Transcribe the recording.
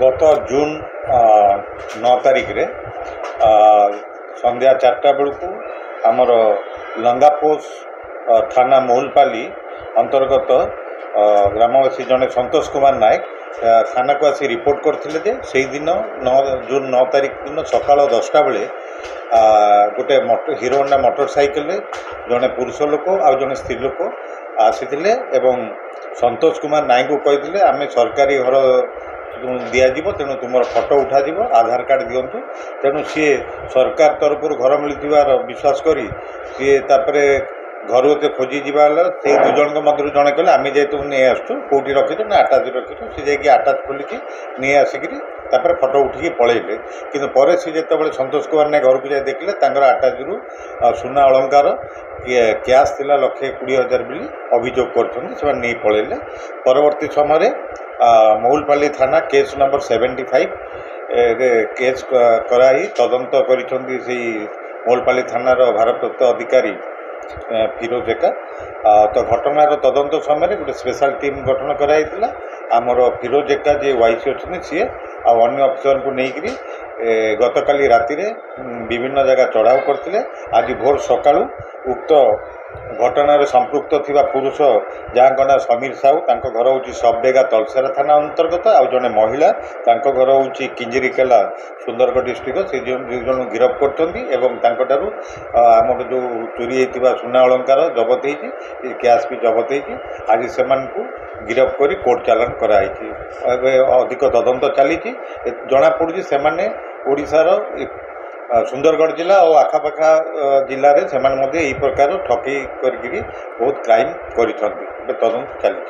गत जून 9 तारिख रे संध्या 4टा बेलू आमर लंगापोष थाना मोहुलपाली अंतर्गत ग्रामवासी जड़े संतोष कुमार नायक थाना को आसी रिपोर्ट करते से दिन जून 9 तारिख दिन सकाल 10टा बेले गोटे हीरो होंडा मोटरसाइकेल जड़े पुरुष लोक आ जड़े स्त्री लोक आसी संतोष कुमार नायक को कही आम सरकारी घर दिज्व तेणु तुम फोटो उठा आधार कार्ड दिंतु तेणु सी सरकार तरफ घर मिलर विश्वास करी सी घर एत खोजी जावा से दुजन मध्य जड़े कहले आम जे तुम नहीं आसु कौटी रखीचु ना आटाच रखीचु सी जाकि आटाच खोलिकी नहीं आसिक फोटो उठिकी पलैले कि पर सी जो संतोष कुमार नायक घर को जाए देखले आटाच रु सुना अलंकार कैश थिला 1,20,000 बोली अभियोग कर नहीं पलैले। परवर्ती समय मोहुलपाली थाना केस नंबर 75 केस कराई तदंत करिसेंती मोहुलपाली थानार भारप्राप्त अधिकारी फिरोज एका तो घटनार तदंत समय गोटे स्पेशल टीम गठन कराइला आमर फिरोज एका जे वाइस अच्छे सी अन्य अफिसर को लेकर गतकाली राति विभिन्न जगह चढ़ाऊ करते आज भोर सकाळु उक्त घटनार संपृक्त थिबा पुरुष जहाँ ना समीर साहू घर हूँ सबडेगा तलसेरा थाना अंतर्गत आउ जड़े महिला घर हूँ किंजरीकेला सुंदरगढ़ डिस्ट्रिक्ट से जन गिरफ कर आम जो चोरी होता सुना अलंकार जबत हो कैश भी जबत हो आज से गिरफ कर कोर्ट चालान कराई अधिक तदंत चली जना पड़ी से ओडिशार सुंदरगढ़ जिला और आखापाखा जिले से प्रकार ठकई कर बहुत क्राइम कर तदंत चली।